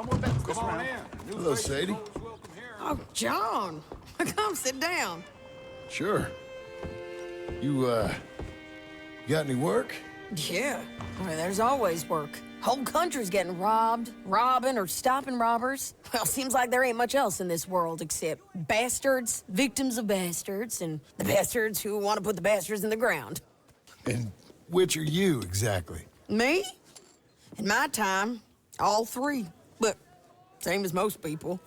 No more bets. Come on in. Hello, Sadie. Oh, John. Come sit down. Sure. You got any work? Yeah. Well, there's always work. Whole country's getting robbed, robbing, or stopping robbers. Well, seems like there ain't much else in this world except bastards, victims of bastards, and the bastards who want to put the bastards in the ground. And which are you, exactly? Me? In my time, all three. But same as most people.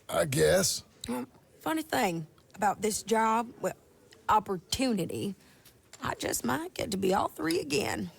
I guess. Funny thing about this job, well, opportunity, I just might get to be all three again.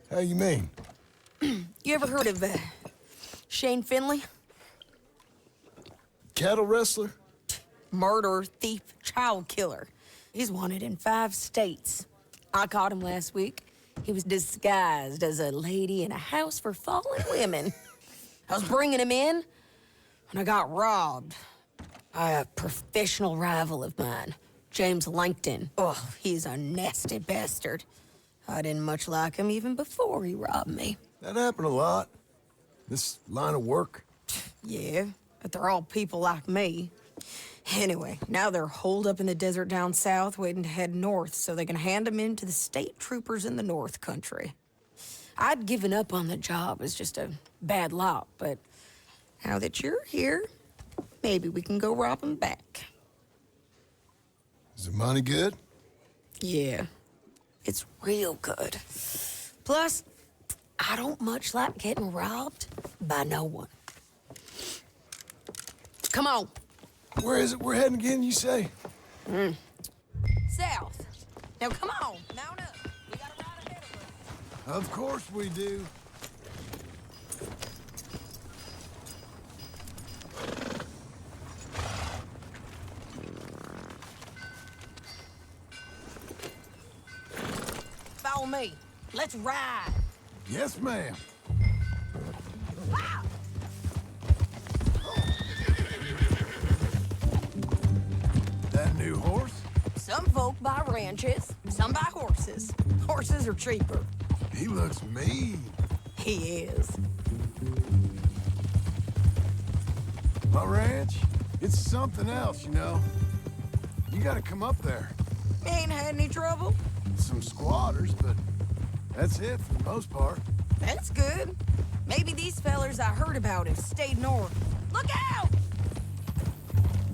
How you mean? You ever heard of Shane Finley? Cattle wrestler? Murderer, thief, child killer. He's wanted in 5 states. I caught him last week. He was disguised as a lady in a house for fallen women. I was bringing him in when I got robbed by a professional rival of mine, James Langton. Oh, he's a nasty bastard. I didn't much like him even before he robbed me. That happened a lot. This line of work. Yeah, but they're all people like me. Anyway, now they're holed up in the desert down south, waiting to head north so they can hand them in to the state troopers in the north country. I'd given up on the job as just a bad lot, but now that you're here, maybe we can go rob them back. Is the money good? Yeah, it's real good. Plus, I don't much like getting robbed by no one. Come on. Where is it we're heading again, you say? South. Now come on, mount up. We got a ride ahead of us. Of course we do. Follow me. Let's ride. Yes, ma'am. Wow. That new horse? Some folk buy ranches, some buy horses. Horses are cheaper. He looks mean. He is. My ranch, it's something else, you know. You gotta come up there. Ain't had any trouble? Some squatters, but that's it for the most part. That's good. Maybe these fellers I heard about have stayed north. Look out!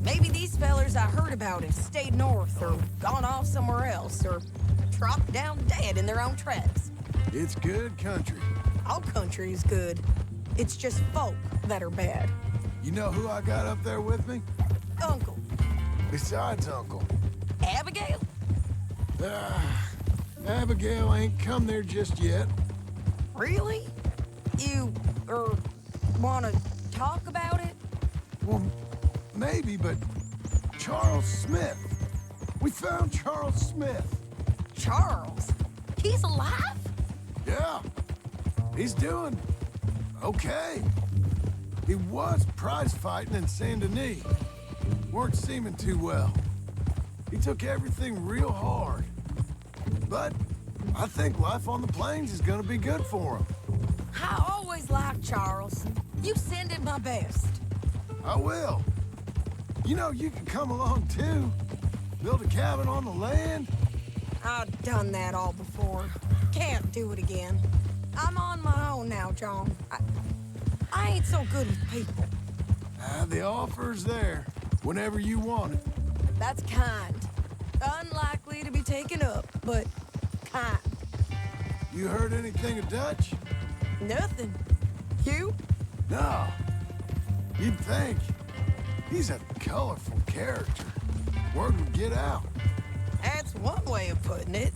Maybe these fellers I heard about have stayed north or gone off somewhere else or dropped down dead in their own tracks. It's good country. All country is good. It's just folk that are bad. You know who I got up there with me? Uncle. Besides Uncle. Abigail? Abigail ain't come there just yet. Really? You, wanna talk about it? Well, maybe, but Charles Smith. We found Charles Smith. Charles? He's alive? Yeah. He's doing okay. He was prize fighting in Saint Denis. Weren't seeming too well. He took everything real hard. But I think life on the plains is gonna be good for him. I always liked Charles. You send him my best. I will. You know, you can come along too. Build a cabin on the land. I've done that all before. Can't do it again. I'm on my own now, John. I ain't so good with people. The offer's there whenever you want it. That's kind. Unlikely to be taken up, but kind. You heard anything of Dutch? Nothing. You? No. You'd think. He's a colorful character. Word would get out. That's one way of putting it.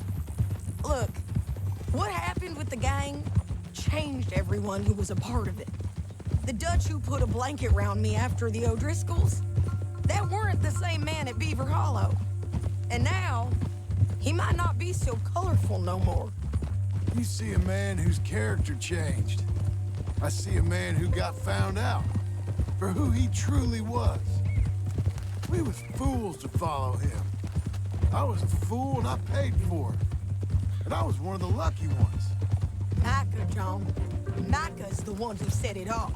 Look, what happened with the gang changed everyone who was a part of it. The Dutch who put a blanket round me after the O'Driscolls, that weren't the same man at Beaver Hollow. And now, he might not be so colorful no more. You see a man whose character changed. I see a man who got found out for who he truly was. We was fools to follow him. I was a fool and I paid for it. And I was one of the lucky ones. Micah, John. Micah's the one who set it off.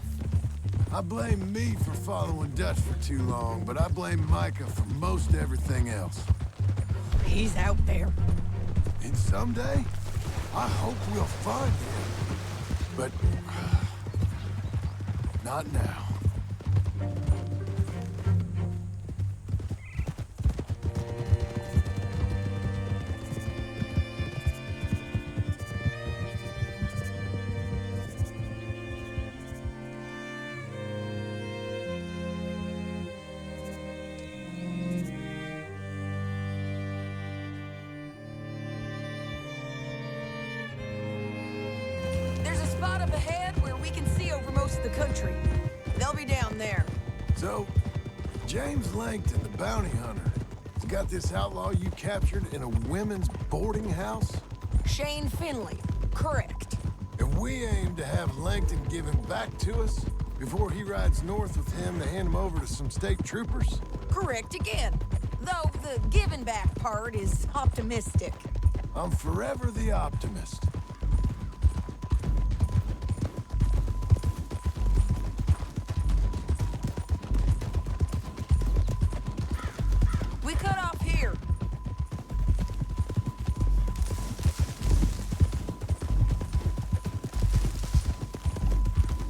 I blame me for following Dutch for too long, but I blame Micah for most everything else. He's out there. And someday, I hope we'll find him. But... not now. Spot up ahead where we can see over most of the country. They'll be down there. So, James Langton, the bounty hunter, has got this outlaw you captured in a women's boarding house? Shane Finley, correct. And we aim to have Langton give him back to us before he rides north with him to hand him over to some state troopers? Correct again. Though the giving back part is optimistic. I'm forever the optimist. We cut off here.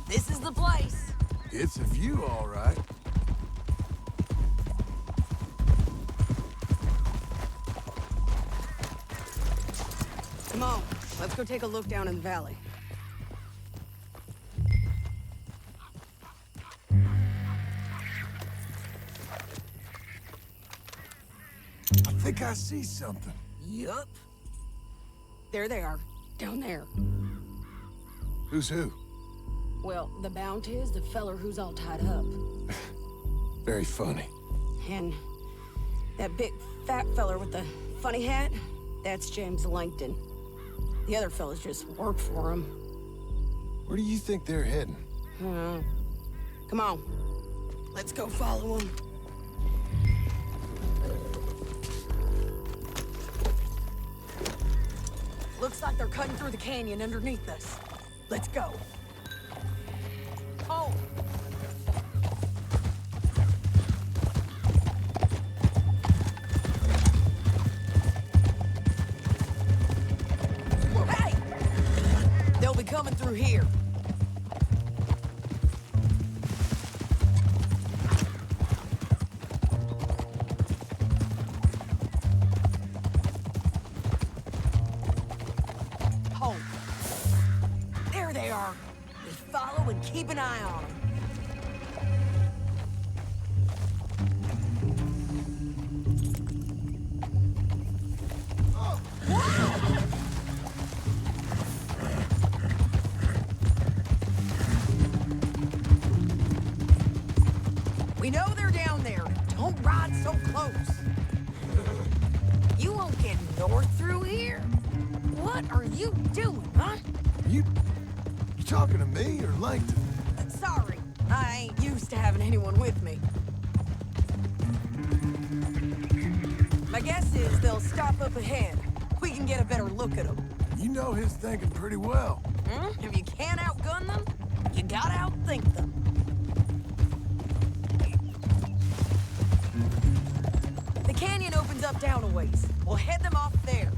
This is the place. It's a view, all right. Come on, let's go take a look down in the valley. I think I see something. Yup. There they are, down there. Who's who? Well, the bounty is the feller who's all tied up. Very funny. And that big fat feller with the funny hat, that's James Langton. The other fellas just work for him. Where do you think they're heading? Come on, let's go follow him. Looks like they're cutting through the canyon underneath us. Let's go. Oh! Hey! They'll be coming through here. There they are. Just follow and keep an eye on them. We know they're down there. Don't ride so close. You won't get north through here. What are you doing, huh? You talking to me or Langton? Sorry, I ain't used to having anyone with me. My guess is they'll stop up ahead. We can get a better look at them. You know his thinking pretty well. If you can't outgun them, you gotta outthink them. The canyon opens up down a ways. We'll head them off there.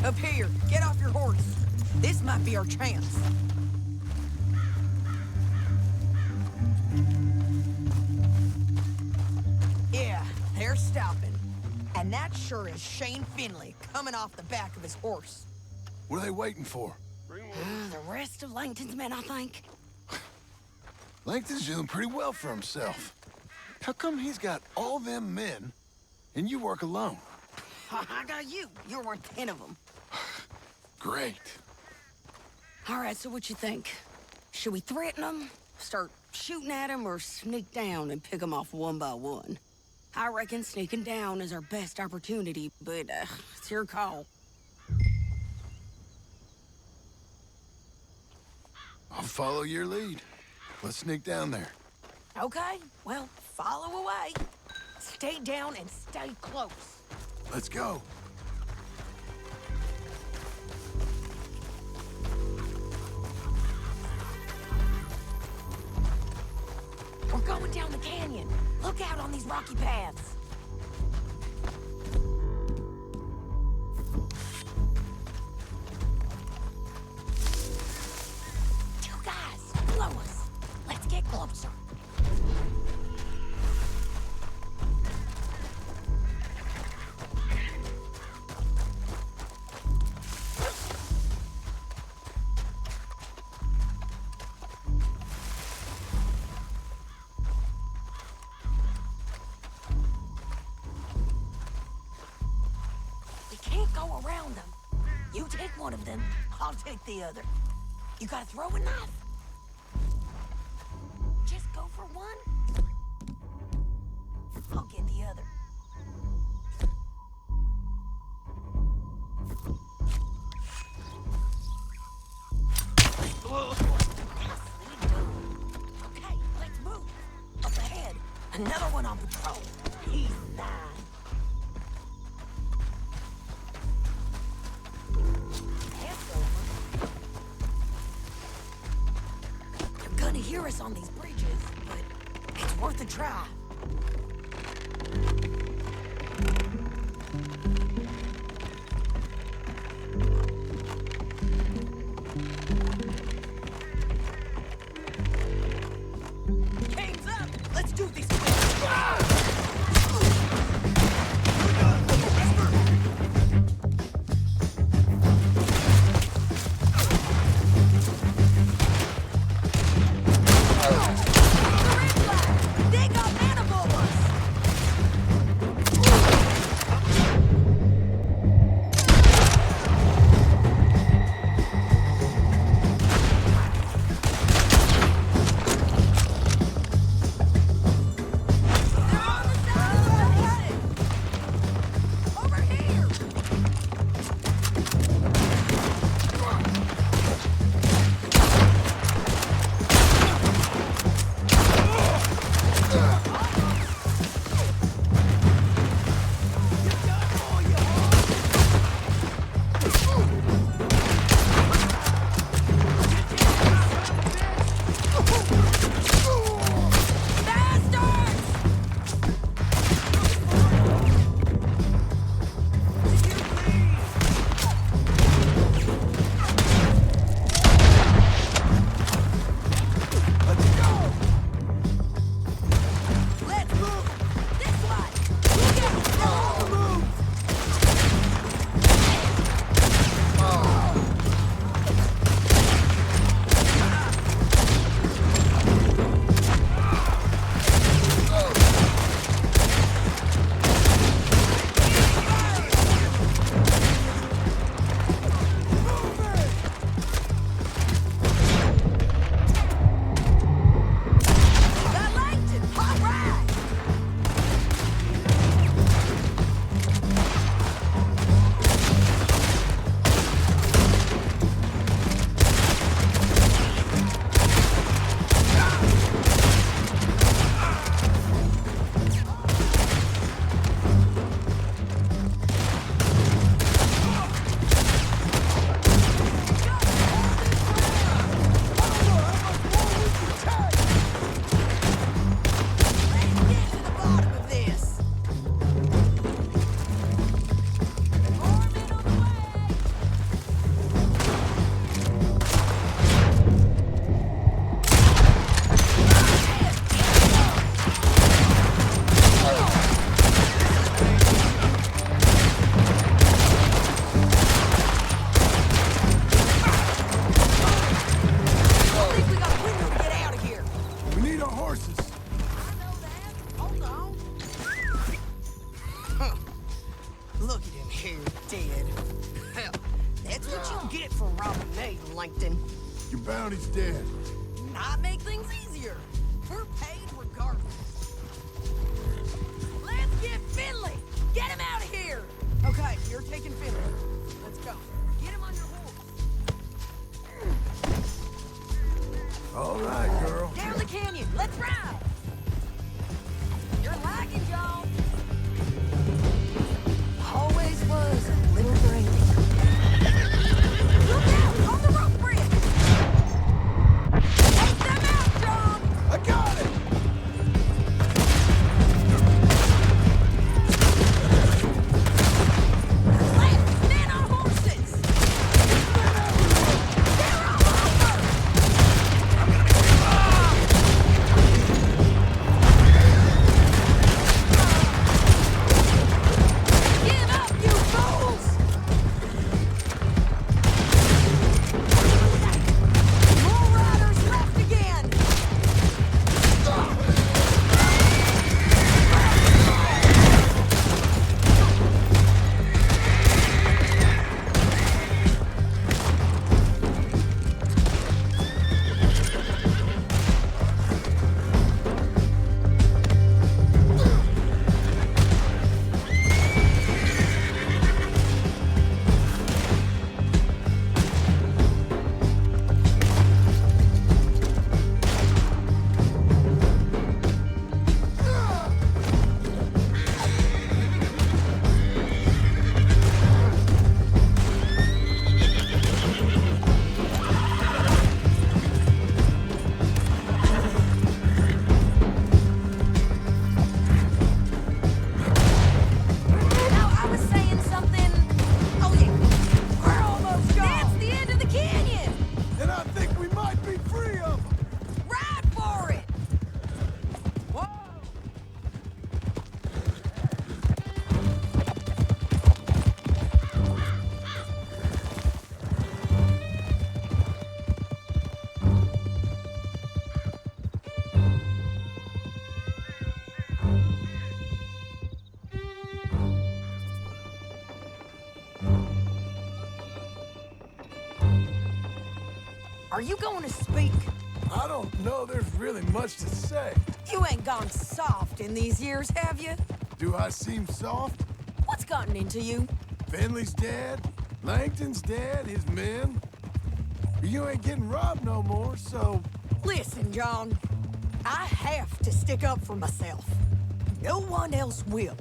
Up here, get off your horse. This might be our chance. Yeah, they're stopping. And that sure is Shane Finley coming off the back of his horse. What are they waiting for? The rest of Langton's men, I think. Langton's doing pretty well for himself. How come he's got all them men and you work alone? I got you. You're worth 10 of them. Great. All right, so what you think? Should we threaten them, start shooting at them, or sneak down and pick them off one by one? I reckon sneaking down is our best opportunity, but it's your call. I'll follow your lead. Let's sneak down there. Okay, well, follow away. Stay down and stay close. Let's go. We're going down the canyon. Look out on these rocky paths. Two guys, below us. Let's get closer. We can't go around them. You take one of them, I'll take the other. You gotta throw a knife. Just go for one. I'll get the other. Nicely done. Okay, let's move. Up ahead, another one on patrol. He's mine. They're gonna hear us on these bridges, but it's worth a try. Game's up! Let's do this quick! They got manifolds! They're on the side of the building! Over here! Bastards! Let's move! This way! Look out! They're on the move! I liked it! All right! Let's get to the bottom of this. Foreman on the way. I think we got a window to get out of here. We need our horses. I know that. Hold on. Huh. Look at him here, dead. Hell, that's what you get for robbing me, Langton. Your bounty's dead. Not make things easier. We're paid regardless. Let's get Finley. Get him out of here. Okay, you're taking Finley. Let's go. Get him on your horse. All right, girl. Down the canyon. Let's ride. Are you going to speak? I don't know there's really much to say. You ain't gone soft in these years, have you? Do I seem soft? What's gotten into you? Finley's dead. Langton's dead, his men. You ain't getting robbed no more, so... Listen, John. I have to stick up for myself. No one else will.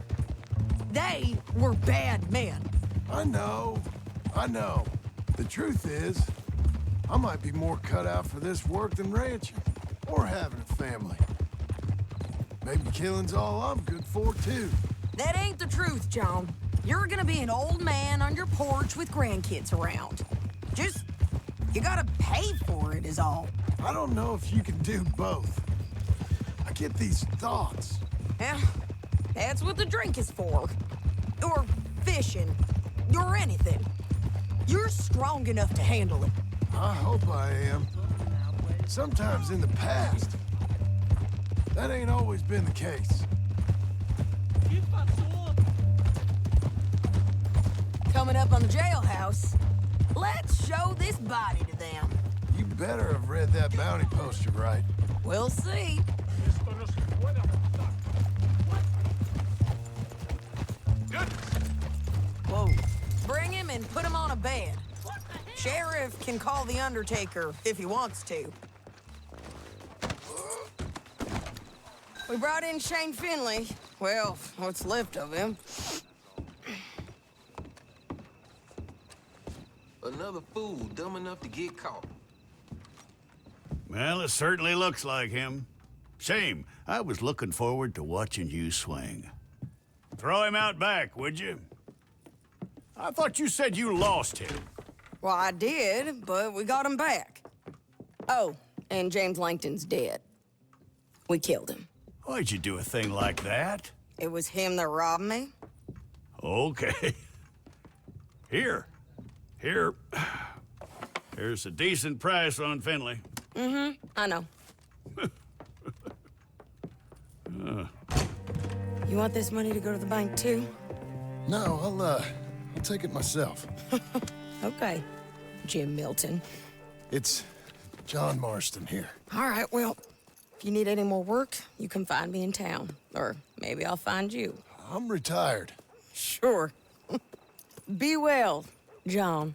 They were bad men. I know. The truth is, I might be more cut out for this work than ranching, or having a family. Maybe killing's all I'm good for, too. That ain't the truth, John. You're gonna be an old man on your porch with grandkids around. Just, you gotta pay for it is all. I don't know if you can do both. I get these thoughts. Yeah, that's what the drink is for. Or fishing. Or anything. You're strong enough to handle it. I hope I am. Sometimes in the past, that ain't always been the case. Coming up on the jailhouse, let's show this body to them. You better have read that bounty poster right. We'll see. Whoa. Bring him and put him on a bed. Sheriff can call the Undertaker if he wants to. We brought in Shane Finley. Well, what's left of him. Another fool dumb enough to get caught. Well, it certainly looks like him. Shame. I was looking forward to watching you swing. Throw him out back, would you? I thought you said you lost him. Well, I did, but we got him back. Oh, and James Langton's dead. We killed him. Why'd you do a thing like that? It was him that robbed me. Okay. Here. Here's a decent price on Finley. I know. You want this money to go to the bank, too? No, I'll take it myself. Okay, Jim Milton. It's John Marston here. All right, well, if you need any more work, you can find me in town. Or maybe I'll find you. I'm retired. Sure. Be well, John.